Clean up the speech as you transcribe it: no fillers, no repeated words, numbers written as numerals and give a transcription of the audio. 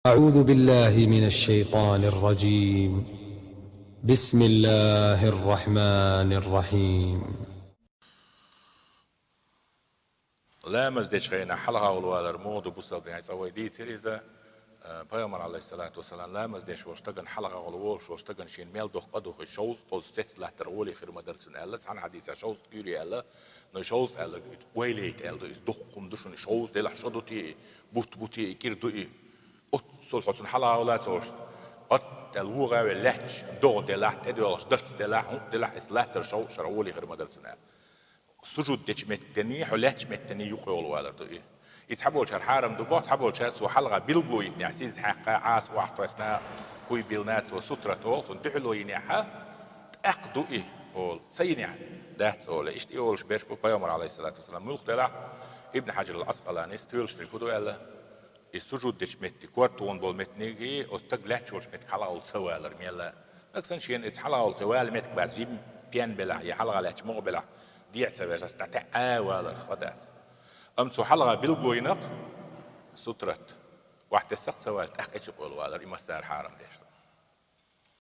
أعوذ بالله من الشيطان الرجيم. بسم الله الرحمن الرحيم. Lämmes dečkajna halhaulualar modu busalgajts avai dīciriza, Peygamber aleyhissalatu vesselam lämmes deč vostagan halhauluol, vostagan šin meldoh qaduh šauz, pos sets lahtar oli khirmadartsin elle, tsan hadisa šauz gyri elle, no šauz elle weileit elle, is dohkum dushun šauz de la shaduti, buti kirdu ot solhotsun halhaulat zorst, ot el wura we lech, do de laht edolas darts de la is lahtar šauz oli khirmadartsin elle. سجود ديش متني حلاتش متني يقول ولا دوي يتحبوا شر حارم دوبات حبوا شر سو حلقة بيلقوا يتنعسيز حقا عاس واحد وسنا كوي بيلنات وسترة طول تنتحلوا ينعها أقدو إيه أول سيني ده أول إيش أول شبيش بيامر عليه الصلاة والسلام ملك دلع ابن حجر الأسقلاني استويل شري كدو إلا السجود ديش متي كوارتون بول متنيجي أستقلت شوش مت حلقة سوا لرميلا نكسن شين اتحلقة القوال متك بعد جيم بيان بلع يحلقة لاتش مو بلع ديعت سويش استطاع آوال الخدات أمسو حلقة بالقوينق سترت واحد السقط سوالت أخ إيش يقول والر إما السار حارم ديش